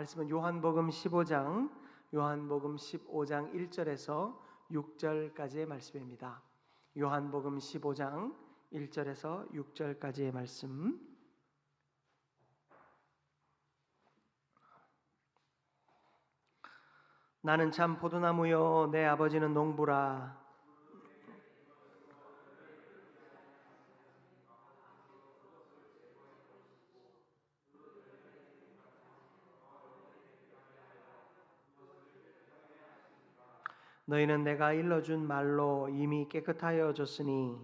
말씀은 요한복음 15장 1절에서 6절까지의 말씀입니다. 요한복음 15장 1절에서 6절까지의 말씀. 나는 참 포도나무요 내 아버지는 농부라. 너희는 내가 일러준 말로 이미 깨끗하여졌으니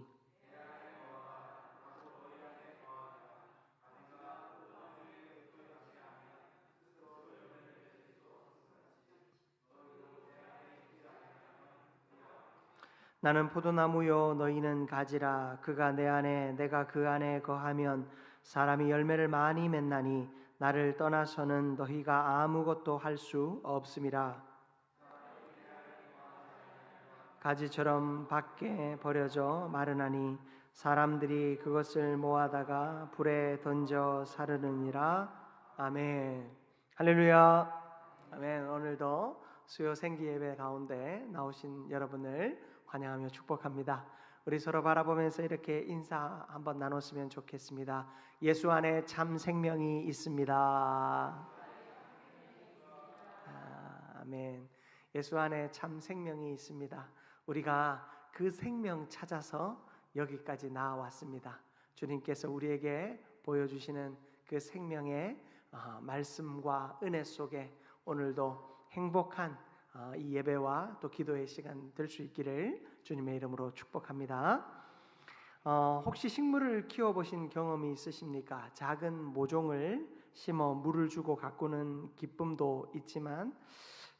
나는 포도나무요 너희는 가지라. 그가 내 안에 내가 그 안에 거하면 사람이 열매를 많이 맺나니 나를 떠나서는 너희가 아무것도 할 수 없음이라. 가지처럼 밖에 버려져 마르나니 사람들이 그것을 모아다가 불에 던져 사르느니라. 아멘. 할렐루야. 아멘. 오늘도 수요 생기 예배 가운데 나오신 여러분을 환영하며 축복합니다. 우리 서로 바라보면서 이렇게 인사 한번 나눴으면 좋겠습니다. 예수 안에 참 생명이 있습니다. 아멘. 예수 안에 참 생명이 있습니다. 우리가 그 생명 찾아서 여기까지 나왔습니다. 주님께서 우리에게 보여주시는 그 생명의 말씀과 은혜 속에 오늘도 행복한 이 예배와 또 기도의 시간 될 수 있기를 주님의 이름으로 축복합니다. 혹시 식물을 키워보신 경험이 있으십니까? 작은 모종을 심어 물을 주고 가꾸는 기쁨도 있지만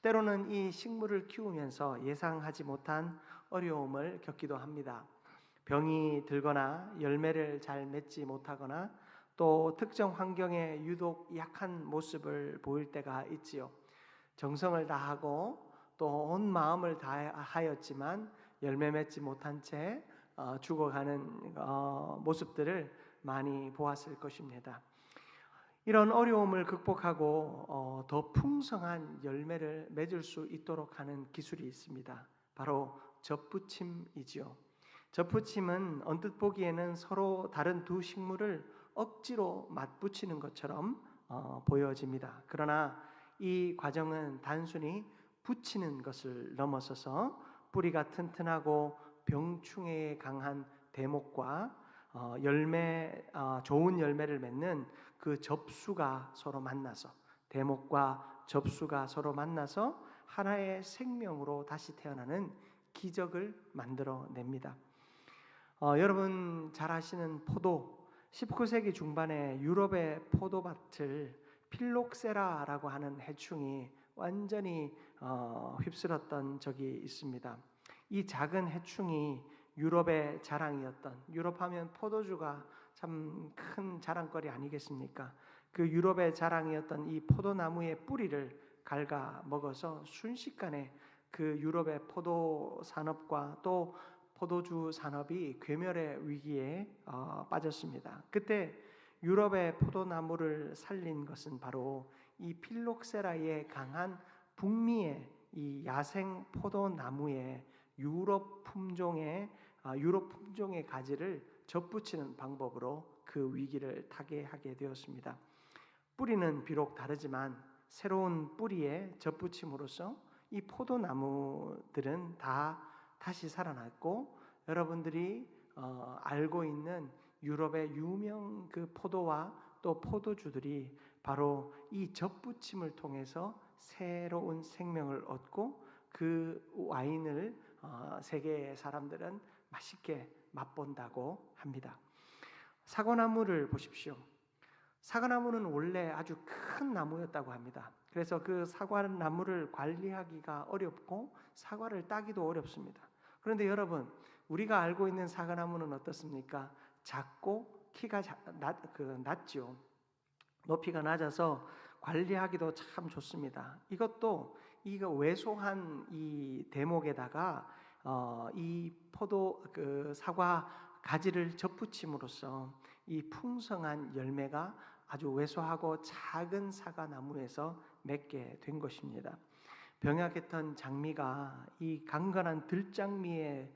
때로는 이 식물을 키우면서 예상하지 못한 어려움을 겪기도 합니다. 병이 들거나 열매를 잘 맺지 못하거나 또 특정 환경에 유독 약한 모습을 보일 때가 있지요. 정성을 다하고 또 온 마음을 다하였지만 열매 맺지 못한 채 죽어가는 모습들을 많이 보았을 것입니다. 이런 어려움을 극복하고 더 풍성한 열매를 맺을 수 있도록 하는 기술이 있습니다. 바로 접붙임이지요. 접붙임은 언뜻 보기에는 서로 다른 두 식물을 억지로 맞붙이는 것처럼 보여집니다. 그러나 이 과정은 단순히 붙이는 것을 넘어서서 뿌리가 튼튼하고 병충해에 강한 대목과 좋은 열매를 맺는 그 접수가 서로 만나서 대목과 접수가 서로 만나서 하나의 생명으로 다시 태어나는 기적을 만들어냅니다. 여러분 잘 아시는 포도, 19세기 중반에 유럽의 포도밭을 필록세라라고 하는 해충이 완전히 휩쓸었던 적이 있습니다. 이 작은 해충이 유럽의 자랑이었던, 유럽하면 포도주가 참 큰 자랑거리 아니겠습니까? 그 유럽의 자랑이었던 이 포도나무의 뿌리를 갉아 먹어서 순식간에 그 유럽의 포도 산업과 또 포도주 산업이 괴멸의 위기에 빠졌습니다. 그때 유럽의 포도나무를 살린 것은 바로 이 필록세라의 강한 북미의 이 야생 포도나무의 유럽 품종의 가지를 접붙이는 방법으로 그 위기를 타개하게 되었습니다. 뿌리는 비록 다르지만 새로운 뿌리에 접붙임으로써 이 포도나무들은 다 다시 살아났고 여러분들이 알고 있는 유럽의 유명 그 포도와 또 포도주들이 바로 이 접붙임을 통해서 새로운 생명을 얻고 그 와인을 세계의 사람들은 맛있게 맛본다고 합니다. 사과나무를 보십시오. 사과나무는 원래 아주 큰 나무였다고 합니다. 그래서 그 사과나무를 관리하기가 어렵고 사과를 따기도 어렵습니다. 그런데 여러분, 우리가 알고 있는 사과나무는 어떻습니까? 작고 키가 낮죠. 높이가 낮아서 관리하기도 참 좋습니다. 이거 왜소한 이 대목에다가 이 사과 가지를 접붙임으로써 이 풍성한 열매가 아주 왜소하고 작은 사과나무에서 맺게 된 것입니다. 병약했던 장미가 이 강건한 들장미에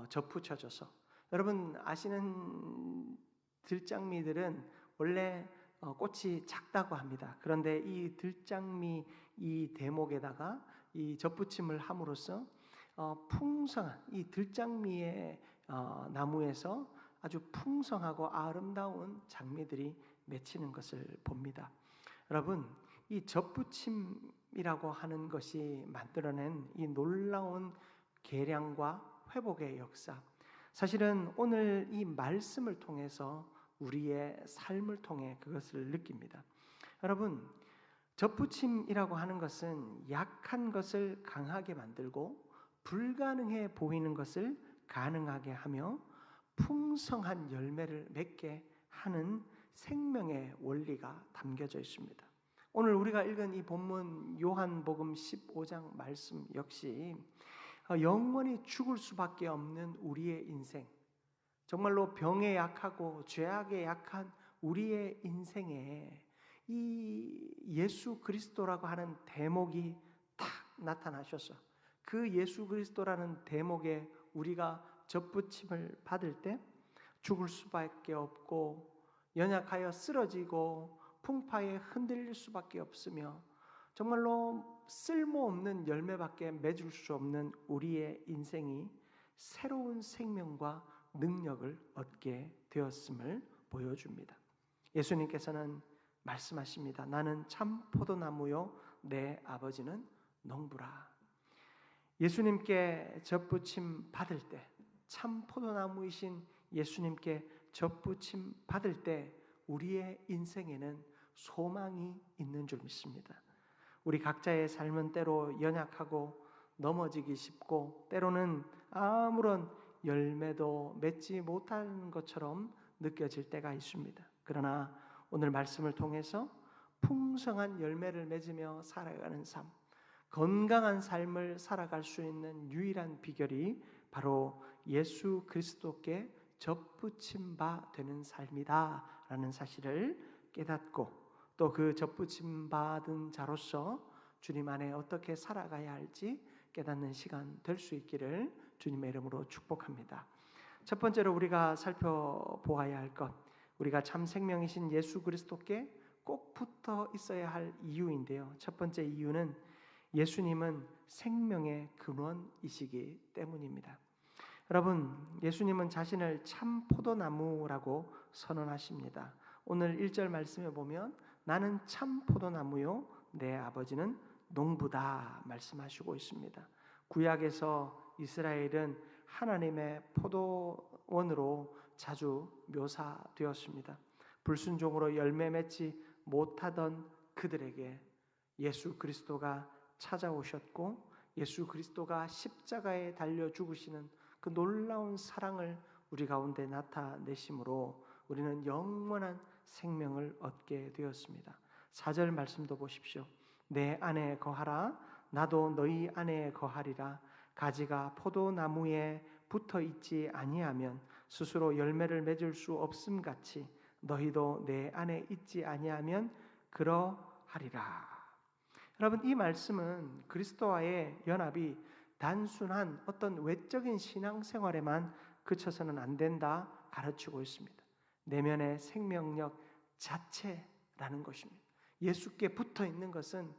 접붙여져서, 여러분 아시는 들장미들은 원래 꽃이 작다고 합니다. 그런데 이 들장미 이 대목에다가 이 접붙임을 함으로써 풍성한 이 들장미의 나무에서 아주 풍성하고 아름다운 장미들이 맺히는 것을 봅니다. 여러분, 이 접붙임이라고 하는 것이 만들어낸 이 놀라운 계량과 회복의 역사, 사실은 오늘 이 말씀을 통해서 우리의 삶을 통해 그것을 느낍니다. 여러분, 접붙임이라고 하는 것은 약한 것을 강하게 만들고 불가능해 보이는 것을 가능하게 하며 풍성한 열매를 맺게 하는 생명의 원리가 담겨져 있습니다. 오늘 우리가 읽은 이 본문 요한복음 15장 말씀 역시 영원히 죽을 수밖에 없는 우리의 인생, 정말로 병에 약하고 죄악에 약한 우리의 인생에 이 예수 그리스도라고 하는 대목이 딱 나타나셔서 그 예수 그리스도라는 대목에 우리가 접붙임을 받을 때 죽을 수밖에 없고 연약하여 쓰러지고 풍파에 흔들릴 수밖에 없으며 정말로 쓸모없는 열매밖에 맺을 수 없는 우리의 인생이 새로운 생명과 능력을 얻게 되었음을 보여줍니다. 예수님께서는 말씀하십니다. 나는 참 포도나무요 내 아버지는 농부라. 예수님께 접붙임 받을 때, 참 포도나무이신 예수님께 접붙임 받을 때 우리의 인생에는 소망이 있는 줄 믿습니다. 우리 각자의 삶은 때로 연약하고 넘어지기 쉽고 때로는 아무런 열매도 맺지 못하는 것처럼 느껴질 때가 있습니다. 그러나 오늘 말씀을 통해서 풍성한 열매를 맺으며 살아가는 삶, 건강한 삶을 살아갈 수 있는 유일한 비결이 바로 예수 그리스도께 접붙임 바 되는 삶이다라는 사실을 깨닫고 또 그 접붙임 받은 자로서 주님 안에 어떻게 살아가야 할지 깨닫는 시간 될 수 있기를 주님의 이름으로 축복합니다. 첫 번째로 우리가 살펴보아야 할 것, 우리가 참 생명이신 예수 그리스도께 꼭 붙어 있어야 할 이유인데요. 첫 번째 이유는 예수님은 생명의 근원이시기 때문입니다. 여러분, 예수님은 자신을 참 포도나무라고 선언하십니다. 오늘 1절 말씀에 보면 나는 참 포도나무요 내 아버지는 농부다 말씀하시고 있습니다. 구약에서 이스라엘은 하나님의 포도원으로 자주 묘사되었습니다. 불순종으로 열매 맺지 못하던 그들에게 예수 그리스도가 찾아오셨고 예수 그리스도가 십자가에 달려 죽으시는 그 놀라운 사랑을 우리 가운데 나타내심으로 우리는 영원한 생명을 얻게 되었습니다. 4절 말씀도 보십시오. 내 안에 거하라 나도 너희 안에 거하리라. 가지가 포도나무에 붙어 있지 아니하면 스스로 열매를 맺을 수 없음 같이 너희도 내 안에 있지 아니하면 그러하리라. 여러분, 이 말씀은 그리스도와의 연합이 단순한 어떤 외적인 신앙생활에만 그쳐서는 안 된다 가르치고 있습니다. 내면의 생명력 자체라는 것입니다. 예수께 붙어 있는 것은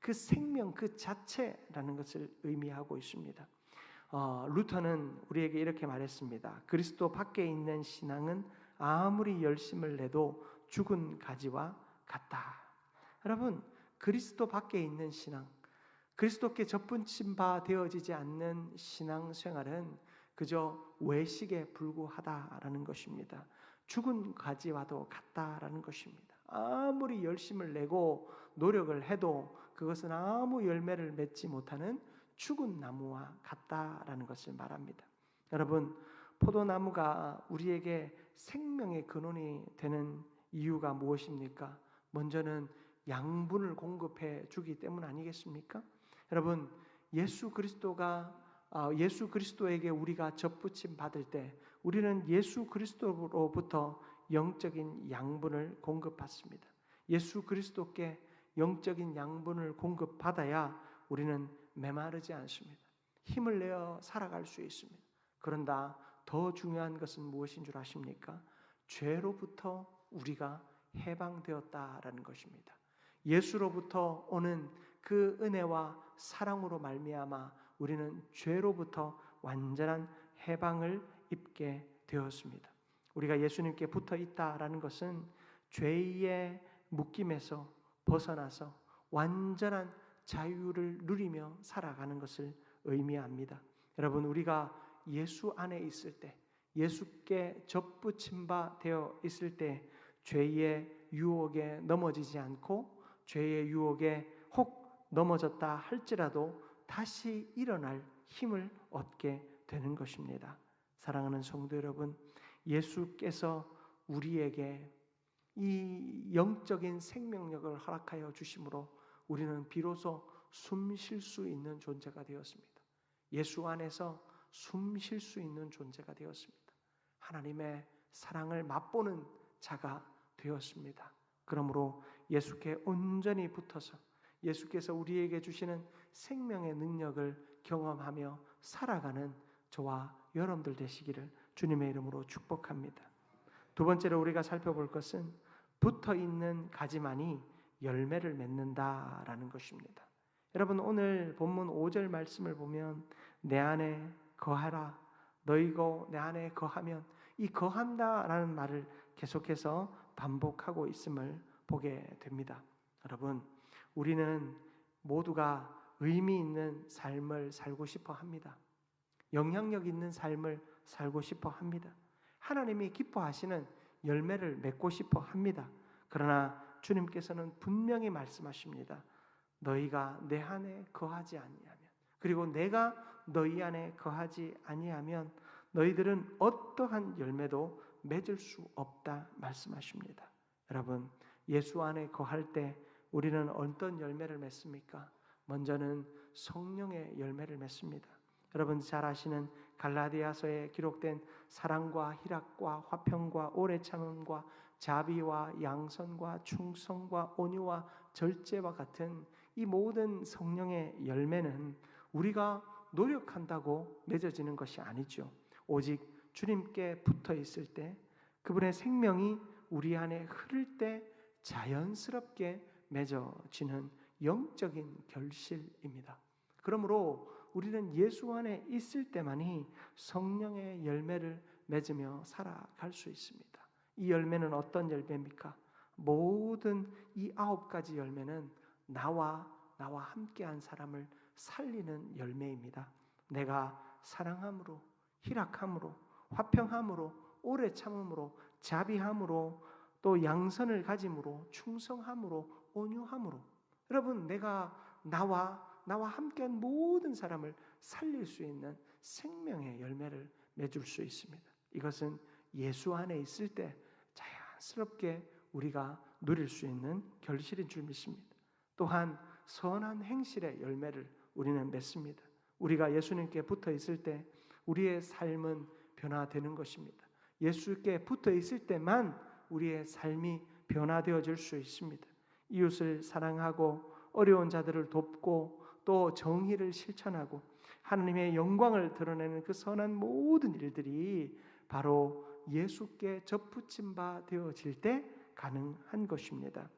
그 생명 그 자체라는 것을 의미하고 있습니다. 루터는 우리에게 이렇게 말했습니다. 그리스도 밖에 있는 신앙은 아무리 열심을 내도 죽은 가지와 같다. 여러분, 그리스도 밖에 있는 신앙, 그리스도께 접붙임 바 되어지지 않는 신앙생활은 그저 외식에 불구하다라는 것입니다. 죽은 가지와도 같다라는 것입니다. 아무리 열심을 내고 노력을 해도 그것은 아무 열매를 맺지 못하는 죽은 나무와 같다라는 것을 말합니다. 여러분, 포도나무가 우리에게 생명의 근원이 되는 이유가 무엇입니까? 먼저는 양분을 공급해 주기 때문 아니겠습니까? 여러분, 예수 그리스도에게 우리가 접붙임 받을 때 우리는 예수 그리스도로부터 영적인 양분을 공급받습니다. 예수 그리스도께 영적인 양분을 공급받아야 우리는 메마르지 않습니다. 힘을 내어 살아갈 수 있습니다. 그런다 더 중요한 것은 무엇인 줄 아십니까? 죄로부터 우리가 해방되었다라는 것입니다. 예수로부터 오는 그 은혜와 사랑으로 말미암아 우리는 죄로부터 완전한 해방을 입게 되었습니다. 우리가 예수님께 붙어 있다라는 것은 죄의 묶임에서 벗어나서 완전한 자유를 누리며 살아가는 것을 의미합니다. 여러분, 우리가 예수 안에 있을 때, 예수께 접붙임 바 되어 있을 때 죄의 유혹에 넘어지지 않고 죄의 유혹에 혹 넘어졌다 할지라도 다시 일어날 힘을 얻게 되는 것입니다. 사랑하는 성도 여러분, 예수께서 우리에게 이 영적인 생명력을 허락하여 주심으로 우리는 비로소 숨 쉴 수 있는 존재가 되었습니다. 예수 안에서 숨 쉴 수 있는 존재가 되었습니다. 하나님의 사랑을 맛보는 자가 되었습니다. 그러므로 예수께 온전히 붙어서 예수께서 우리에게 주시는 생명의 능력을 경험하며 살아가는 저와 여러분들 되시기를 주님의 이름으로 축복합니다. 두 번째로 우리가 살펴볼 것은 붙어있는 가지만이 열매를 맺는다라는 것입니다. 여러분, 오늘 본문 5절 말씀을 보면 내 안에 거하라, 너희가 내 안에 거하면, 이 거한다라는 말을 계속해서 반복하고 있음을 보게 됩니다. 여러분, 우리는 모두가 의미 있는 삶을 살고 싶어 합니다. 영향력 있는 삶을 살고 싶어 합니다. 하나님이 기뻐하시는 열매를 맺고 싶어 합니다. 그러나 주님께서는 분명히 말씀하십니다. 너희가 내 안에 거하지 아니하면, 그리고 내가 너희 안에 거하지 아니하면 너희들은 어떠한 열매도 맺을 수 없다 말씀하십니다. 여러분, 예수 안에 거할 때 우리는 어떤 열매를 맺습니까? 먼저는 성령의 열매를 맺습니다. 여러분 잘 아시는 갈라디아서에 기록된 사랑과 희락과 화평과 오래 참음과 자비와 양선과 충성과 온유와 절제와 같은 이 모든 성령의 열매는 우리가 노력한다고 맺어지는 것이 아니죠. 오직 주님께 붙어 있을 때, 그분의 생명이 우리 안에 흐를 때 자연스럽게 맺어지는 영적인 결실입니다. 그러므로 우리는 예수 안에 있을 때만이 성령의 열매를 맺으며 살아갈 수 있습니다. 이 열매는 어떤 열매입니까? 모든 이 9가지 열매는 나와 함께한 사람을 살리는 열매입니다. 내가 사랑함으로, 희락함으로, 화평함으로, 오래 참음으로, 자비함으로, 또 양선을 가짐으로, 충성함으로, 온유함으로, 여러분, 내가 나와 함께한 모든 사람을 살릴 수 있는 생명의 열매를 맺을 수 있습니다. 이것은 예수 안에 있을 때 자연스럽게 우리가 누릴 수 있는 결실인 줄 믿습니다. 또한 선한 행실의 열매를 우리는 맺습니다. 우리가 예수님께 붙어 있을 때 우리의 삶은 변화되는 것입니다. 예수께 붙어 있을 때만 우리의 삶이 변화되어질 수 있습니다. 이웃을 사랑하고 어려운 자들을 돕고 또 정의를 실천하고 하나님의 영광을 드러내는 그 선한 모든 일들이 바로 예수께 접붙임 바 되어질 때 가능한 것입니다.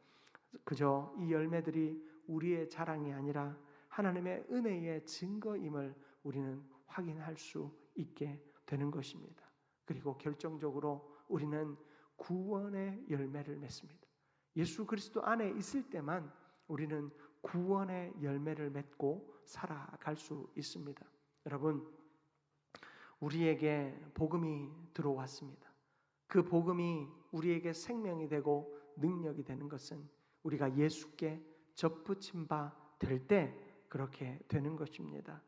그저 이 열매들이 우리의 자랑이 아니라 하나님의 은혜의 증거임을 우리는 확인할 수 있게 되는 것입니다. 그리고 결정적으로 우리는 구원의 열매를 맺습니다. 예수 그리스도 안에 있을 때만 우리는 구원의 열매를 맺고 살아갈 수 있습니다. 여러분, 우리에게 복음이 들어왔습니다. 그 복음이 우리에게 생명이 되고 능력이 되는 것은 우리가 예수께 접붙임 바 될 때 그렇게 되는 것입니다.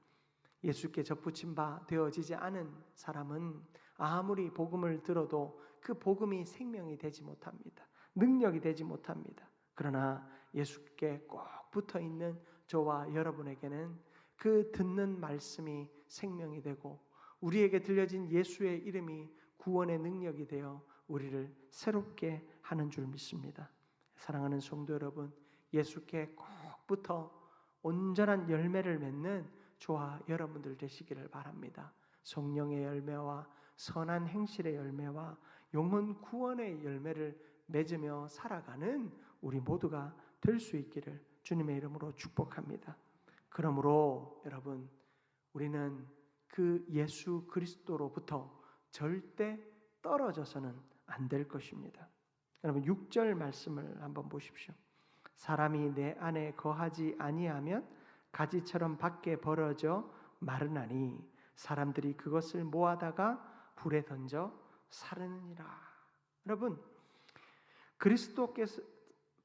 예수께 접붙임 바 되어지지 않은 사람은 아무리 복음을 들어도 그 복음이 생명이 되지 못합니다. 능력이 되지 못합니다. 그러나 예수께 꼭 붙어 있는 저와 여러분에게는 그 듣는 말씀이 생명이 되고 우리에게 들려진 예수의 이름이 구원의 능력이 되어 우리를 새롭게 하는 줄 믿습니다. 사랑하는 성도 여러분, 예수께 꼭 붙어 온전한 열매를 맺는 저와 여러분들 되시기를 바랍니다. 성령의 열매와 선한 행실의 열매와 영혼 구원의 열매를 맺으며 살아가는 우리 모두가 될 수 있기를 주님의 이름으로 축복합니다. 그러므로 여러분, 우리는 그 예수 그리스도로부터 절대 떨어져서는 안 될 것입니다. 여러분 6절 말씀을 한번 보십시오. 사람이 내 안에 거하지 아니하면 가지처럼 밖에 벌어져 마르나니 사람들이 그것을 모아다가 불에 던져 사르느니라. 여러분,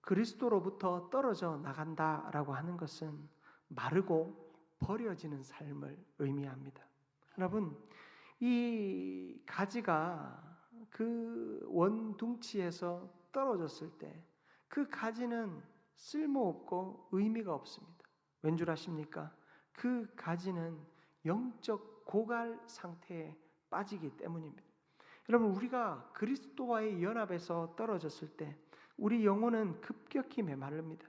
그리스도로부터 떨어져 나간다라고 하는 것은 마르고 버려지는 삶을 의미합니다. 여러분, 이 가지가 그 원둥치에서 떨어졌을 때 그 가지는 쓸모없고 의미가 없습니다. 왠 줄 아십니까? 그 가지는 영적 고갈 상태에 빠지기 때문입니다. 여러분, 우리가 그리스도와의 연합에서 떨어졌을 때 우리 영혼은 급격히 메마릅니다.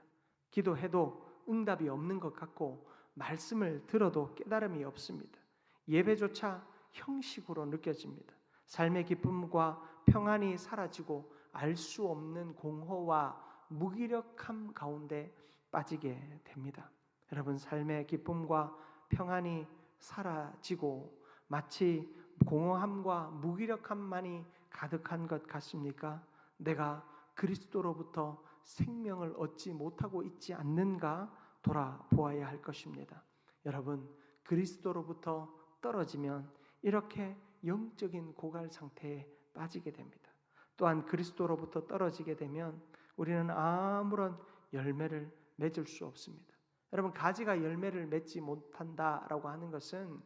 기도해도 응답이 없는 것 같고 말씀을 들어도 깨달음이 없습니다. 예배조차 형식으로 느껴집니다. 삶의 기쁨과 평안이 사라지고 알 수 없는 공허와 무기력함 가운데 빠지게 됩니다. 여러분, 삶의 기쁨과 평안이 사라지고 마치 공허함과 무기력함만이 가득한 것 같습니까? 내가 그리스도로부터 생명을 얻지 못하고 있지 않는가 돌아보아야 할 것입니다. 여러분, 그리스도로부터 떨어지면 이렇게 영적인 고갈 상태에 빠지게 됩니다. 또한 그리스도로부터 떨어지게 되면 우리는 아무런 열매를 맺을 수 없습니다. 여러분, 가지가 열매를 맺지 못한다라고 하는 것은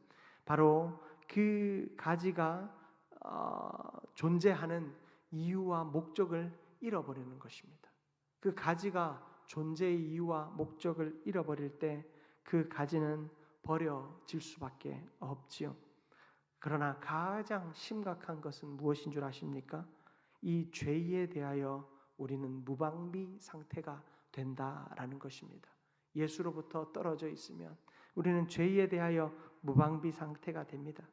바로 그 가지가 존재하는 이유와 목적을 잃어버리는 것입니다. 그 가지가 존재의 이유와 목적을 잃어버릴 때 그 가지는 버려질 수밖에 없지요. 그러나 가장 심각한 것은 무엇인 줄 아십니까? 이 죄에 대하여 우리는 무방비 상태가 된다라는 것입니다. 예수로부터 떨어져 있으면 우리는 죄에 대하여 무방비 상태가 됩니다.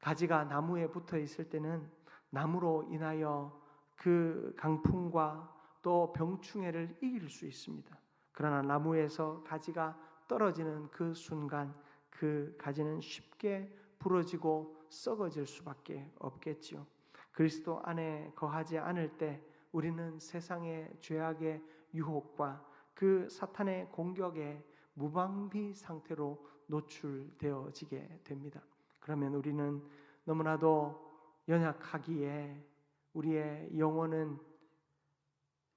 가지가 나무에 붙어 있을 때는 나무로 인하여 그 강풍과 또 병충해를 이길 수 있습니다. 그러나 나무에서 가지가 떨어지는 그 순간 그 가지는 쉽게 부러지고 썩어질 수밖에 없겠지요. 그리스도 안에 거하지 않을 때 우리는 세상의 죄악의 유혹과 그 사탄의 공격에 무방비 상태로 노출되어지게 됩니다. 그러면 우리는 너무나도 연약하기에 우리의 영혼은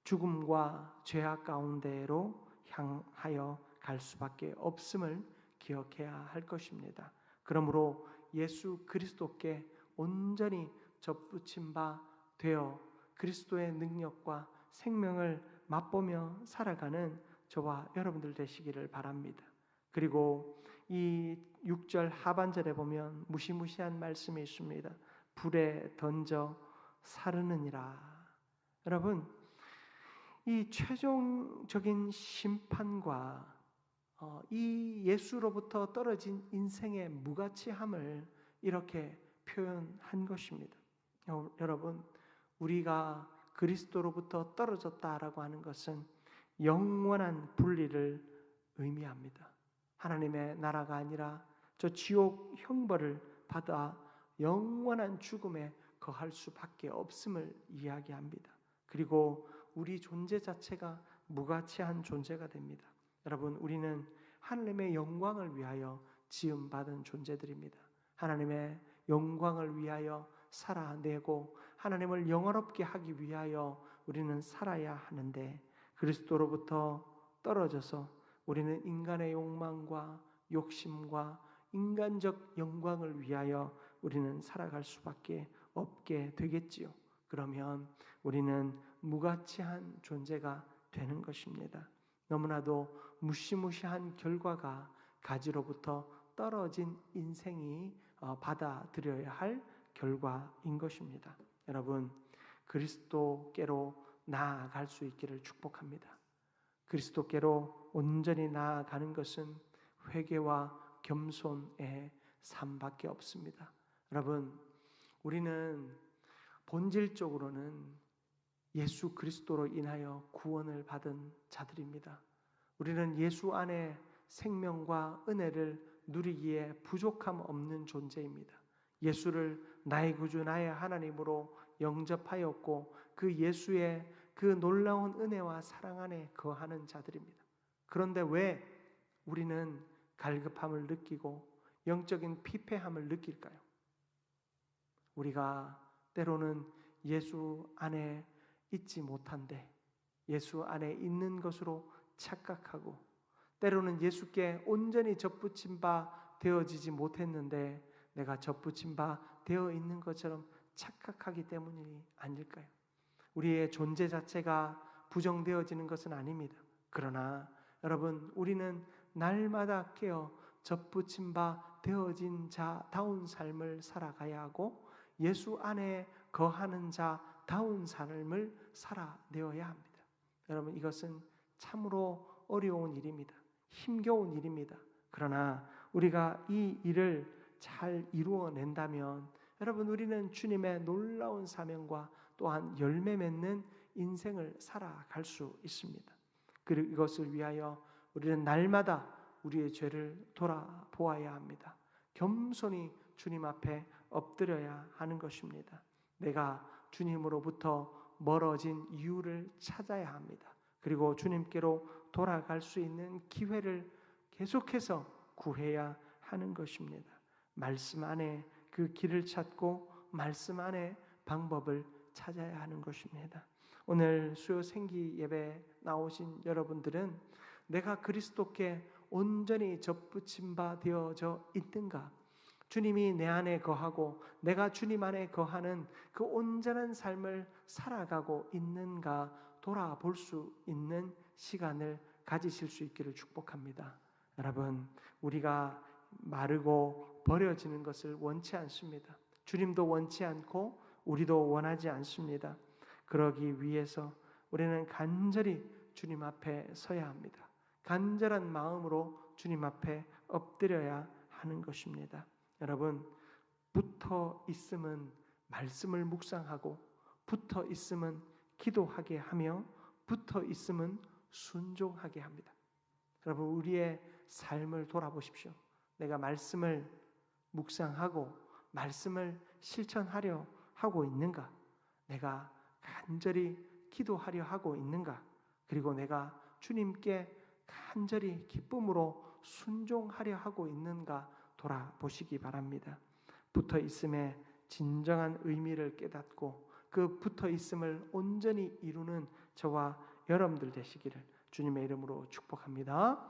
죽음과 죄악 가운데로 향하여 갈 수밖에 없음을 기억해야 할 것입니다. 그러므로 예수 그리스도께 온전히 접붙임 바 되어 그리스도의 능력과 생명을 맛보며 살아가는 저와 여러분들 되시기를 바랍니다. 그리고 이 6절 하반절에 보면 무시무시한 말씀이 있습니다. 불에 던져 사르느니라. 여러분, 이 최종적인 심판과 이 예수로부터 떨어진 인생의 무가치함을 이렇게 표현한 것입니다. 여러분, 우리가 그리스도로부터 떨어졌다라고 하는 것은 영원한 분리를 의미합니다. 하나님의 나라가 아니라 저 지옥 형벌을 받아 영원한 죽음에 거할 수밖에 없음을 이야기합니다. 그리고 우리 존재 자체가 무가치한 존재가 됩니다. 여러분, 우리는 하나님의 영광을 위하여 지음받은 존재들입니다. 하나님의 영광을 위하여 살아내고 하나님을 영화롭게 하기 위하여 우리는 살아야 하는데 그리스도로부터 떨어져서 우리는 인간의 욕망과 욕심과 인간적 영광을 위하여 우리는 살아갈 수밖에 없게 되겠지요. 그러면 우리는 무가치한 존재가 되는 것입니다. 너무나도 무시무시한 결과가 가지로부터 떨어진 인생이 받아들여야 할 결과인 것입니다. 여러분, 그리스도께로 나아갈 수 있기를 축복합니다. 그리스도께로 온전히 나아가는 것은 회개와 겸손의 삶밖에 없습니다. 여러분, 우리는 본질적으로는 예수 그리스도로 인하여 구원을 받은 자들입니다. 우리는 예수 안에 생명과 은혜를 누리기에 부족함 없는 존재입니다. 예수를 나의 구주 나의 하나님으로 영접하였고 그 예수의 그 놀라운 은혜와 사랑 안에 거하는 자들입니다. 그런데 왜 우리는 갈급함을 느끼고 영적인 피폐함을 느낄까요? 우리가 때로는 예수 안에 있지 못한데 예수 안에 있는 것으로 착각하고 때로는 예수께 온전히 접붙임 바 되어지지 못했는데 내가 접붙임 바 되어 있는 것처럼 착각하기 때문이 아닐까요? 우리의 존재 자체가 부정되어지는 것은 아닙니다. 그러나 여러분, 우리는 날마다 깨어 접붙임 바 되어진 자다운 삶을 살아가야 하고 예수 안에 거하는 자다운 삶을 살아내어야 합니다. 여러분, 이것은 참으로 어려운 일입니다. 힘겨운 일입니다. 그러나 우리가 이 일을 잘 이루어낸다면 여러분, 우리는 주님의 놀라운 사명과 또한 열매 맺는 인생을 살아갈 수 있습니다. 그리고 이것을 위하여 우리는 날마다 우리의 죄를 돌아보아야 합니다. 겸손히 주님 앞에 엎드려야 하는 것입니다. 내가 주님으로부터 멀어진 이유를 찾아야 합니다. 그리고 주님께로 돌아갈 수 있는 기회를 계속해서 구해야 하는 것입니다. 말씀 안에 그 길을 찾고 말씀 안에 방법을 찾아야 하는 것입니다. 오늘 수요 생기 예배 나오신 여러분들은 내가 그리스도께 온전히 접붙임 바 되어져 있는가? 주님이 내 안에 거하고 내가 주님 안에 거하는 그 온전한 삶을 살아가고 있는가 돌아볼 수 있는 시간을 가지실 수 있기를 축복합니다. 여러분, 우리가 마르고 버려지는 것을 원치 않습니다. 주님도 원치 않고 우리도 원하지 않습니다. 그러기 위해서 우리는 간절히 주님 앞에 서야 합니다. 간절한 마음으로 주님 앞에 엎드려야 하는 것입니다. 여러분, 붙어 있음은 말씀을 묵상하고 붙어 있음은 기도하게 하며 붙어 있음은 순종하게 합니다. 여러분, 우리의 삶을 돌아보십시오. 내가 말씀을 묵상하고 말씀을 실천하려 하고 있는가? 내가 간절히 기도하려 하고 있는가? 그리고 내가 주님께 간절히 기쁨으로 순종하려 하고 있는가 돌아보시기 바랍니다. 붙어 있음의 진정한 의미를 깨닫고 그 붙어 있음을 온전히 이루는 저와 여러분들 되시기를 주님의 이름으로 축복합니다.